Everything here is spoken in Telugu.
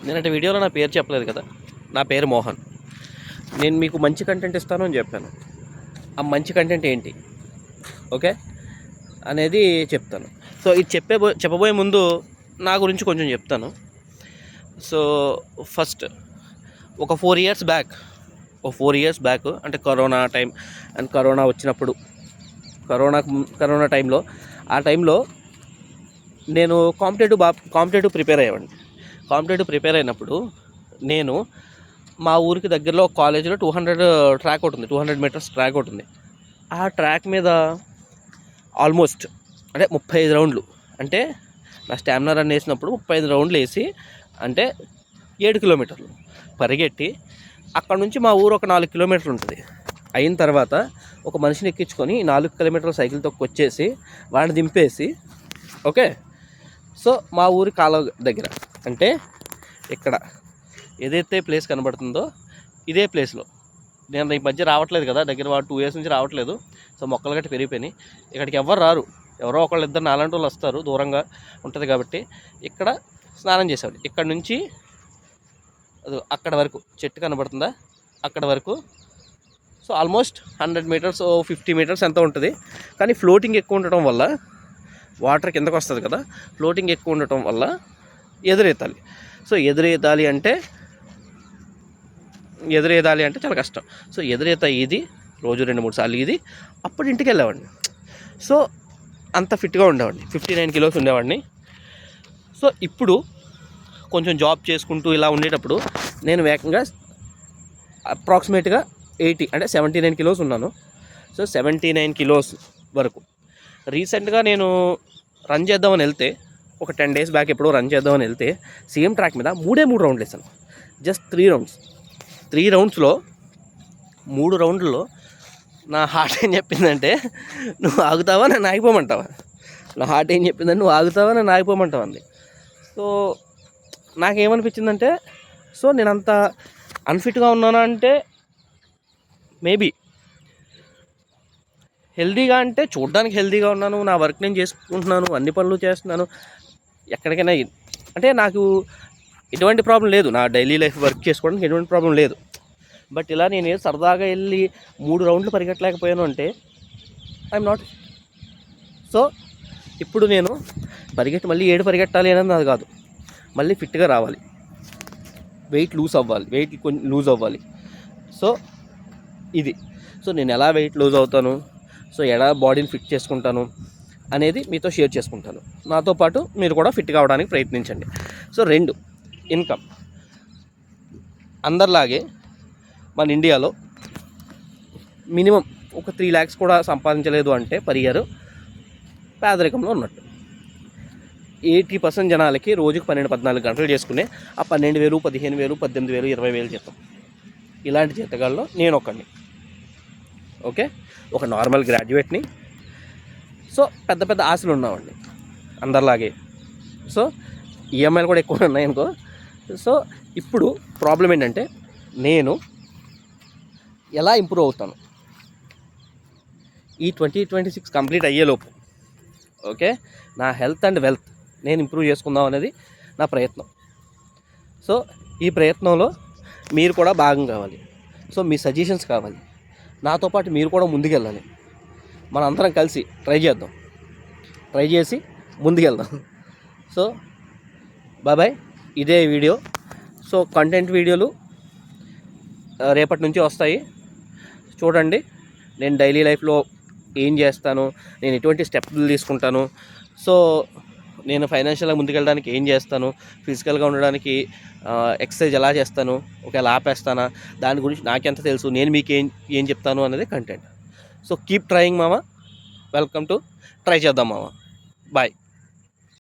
నేనంటే వీడియోలో నా పేరు చెప్పలేదు కదా. నా పేరు మోహన్. నేను మీకు మంచి కంటెంట్ ఇస్తాను అని చెప్పాను. ఆ మంచి కంటెంట్ ఏంటి ఓకే అనేది చెప్తాను. సో ఇది చెప్పబోయే ముందు నా గురించి కొంచెం చెప్తాను. సో ఫస్ట్ ఒక 4 years బ్యాక్ అంటే కరోనా టైం అండ్ కరోనా వచ్చినప్పుడు కరోనా టైంలో ఆ టైంలో నేను కాంపిటేటివ్ ప్రిపేర్ అయ్యేవాడిని. కాంపిటేటివ్ ప్రిపేర్ అయినప్పుడు నేను మా ఊరికి దగ్గరలో ఒక కాలేజీలో 200 మీటర్స్ ట్రాక్ ఉంటుంది. ఆ ట్రాక్ మీద ఆల్మోస్ట్ అంటే 35 రౌండ్లు, అంటే నా స్టామినా రన్ వేసినప్పుడు 35 రౌండ్లు వేసి అంటే 7 కిలోమీటర్లు పరిగెట్టి అక్కడ నుంచి మా ఊరు ఒక 4 కిలోమీటర్లు ఉంటుంది. అయిన తర్వాత ఒక మనిషిని ఎక్కించుకొని 4 కిలోమీటర్ల సైకిల్ తొక్కొచ్చేసి వాడిని దింపేసి ఓకే. సో మా ఊరి కాలువ దగ్గర అంటే ఇక్కడ ఏదైతే ప్లేస్ కనబడుతుందో ఇదే ప్లేస్లో నేను ఈ మధ్య రావట్లేదు కదా, దగ్గర 2 years నుంచి రావట్లేదు. సో మొక్కలు గట్టి పెరిగిపోయినాయి. ఇక్కడికి ఎవరు రారు, ఎవరో ఒకళ్ళు ఇద్దరు నాలాంటి వాళ్ళు వస్తారు, దూరంగా ఉంటుంది కాబట్టి ఇక్కడ స్నానం చేసేవాడు. ఇక్కడ నుంచి అది అక్కడ వరకు చెట్టు కనబడుతుందా అక్కడ వరకు. సో ఆల్మోస్ట్ 100 మీటర్స్ 50 మీటర్స్ ఎంత ఉంటుంది. కానీ ఫ్లోటింగ్ ఎక్కువ ఉండటం వల్ల వాటర్ కిందకు వస్తుంది కదా, ఫ్లోటింగ్ ఎక్కువ ఉండటం వల్ల ఎదురెత్తాలి. సో ఎదురెత్తాలి అంటే చాలా కష్టం. సో ఎదురెత్తా ఇది రోజు 2-3 సార్లు ఇది. అప్పుడు ఇంటికి వెళ్ళేవాడిని. సో అంత ఫిట్గా ఉండేవాడిని, 59 kilos ఉండేవాడిని. సో ఇప్పుడు కొంచెం జాబ్ చేసుకుంటూ ఇలా ఉండేటప్పుడు నేను వేగంగా అప్రాక్సిమేట్గా 80 అంటే 79 kilos ఉన్నాను. సో 79 kilos వరకు రీసెంట్గా నేను రన్ చేద్దామని వెళ్తే ఒక 10 days బ్యాక్ ఎప్పుడో రన్ చేద్దామని వెళ్తే సేమ్ ట్రాక్ మీద 3 రౌండ్లు వేసాను. Just 3 rounds. 3 roundsలో 3 roundsలో నా హార్ట్ ఏం చెప్పిందంటే నువ్వు ఆగుతావా నన్ను ఆగిపోమంటావా. నా హార్ట్ ఏం చెప్పిందంటే నువ్వు ఆగుతావా నన్ను ఆగిపోమంటావా అంది. సో నాకేమనిపించిందంటే సో నేను అంత అన్ఫిట్గా ఉన్నానా అంటే మేబీ హెల్దీగా అంటే చూడడానికి హెల్దీగా ఉన్నాను, నా వర్క్ నేను చేసుకుంటున్నాను, అన్ని పనులు చేస్తున్నాను, ఎక్కడికైనా అంటే నాకు ఎటువంటి ప్రాబ్లం లేదు, నా డైలీ లైఫ్ వర్క్ చేసుకోవడానికి ఎటువంటి ప్రాబ్లం లేదు. బట్ ఇలా నేను సరదాగా వెళ్ళి 3 rounds పరిగెట్టలేకపోయాను అంటే ఐఎమ్ నాట్. సో ఇప్పుడు నేను మళ్ళీ 7 పరిగెట్టాలి అనేది అది కాదు, మళ్ళీ ఫిట్గా రావాలి, వెయిట్ కొంచెం లూజ్ అవ్వాలి. సో ఇది సో నేను ఎలా వెయిట్ లూజ్ అవుతాను, సో ఎలా బాడీని ఫిట్ చేసుకుంటాను అనేది మీతో షేర్ చేసుకుంటాను. నాతో పాటు మీరు కూడా ఫిట్ కావడానికి ప్రయత్నించండి. సో 2 ఇన్కమ్ అందరిలాగే మన ఇండియాలో మినిమం ఒక 3 lakhs కూడా సంపాదించలేదు అంటే పర్ ఇయర్ పేదరికంలో ఉన్నట్టు. 80% జనాలకి రోజుకు 12-14 గంటలు చేసుకునే ఆ 12,000, 15,000, 18,000, 20,000 జీతం. ఇలాంటి జీతగాల్లో నేను ఒకడిని. ఓకే, ఒక నార్మల్ గ్రాడ్యుయేట్ని. సో పెద్ద ఆశలు ఉన్నామండి అందరిలాగే. సో ఈఎంఐలు కూడా ఎక్కువ ఉన్నాయి అనుకో. సో ఇప్పుడు ప్రాబ్లం ఏంటంటే నేను ఎలా ఇంప్రూవ్ అవుతాను ఈ 2026 కంప్లీట్ అయ్యేలోపు. ఓకే, నా హెల్త్ అండ్ వెల్త్ నేను ఇంప్రూవ్ చేసుకుందాం అనేది నా ప్రయత్నం. సో ఈ ప్రయత్నంలో మీరు కూడా భాగం కావాలి. సో మీ సజెషన్స్ కావాలి, నాతో పాటు మీరు కూడా ముందుకెళ్ళాలి. మన అందరం కలిసి ట్రై చేసి ముందుకెళ్దాం. సో బాయ్, ఇదే వీడియో. సో కంటెంట్ వీడియోలు రేపటి నుంచి వస్తాయి, చూడండి. నేను డైలీ లైఫ్లో ఏం చేస్తాను, నేను ఎటువంటి స్టెప్లు తీసుకుంటాను, సో నేను ఫైనాన్షియల్గా ముందుకెళ్ళడానికి ఏం చేస్తాను, ఫిజికల్గా ఉండడానికి ఎక్సర్సైజ్ ఎలా చేస్తాను, ఒకవేళ ఆపేస్తానా, దాని గురించి నాకెంత తెలుసు, నేను మీకు ఏం చెప్తాను అనేది కంటెంట్. సో కీప్ ట్రయింగ్ మామ. వెల్కమ్ టు ట్రై చేద్దాం మామ. బాయ్.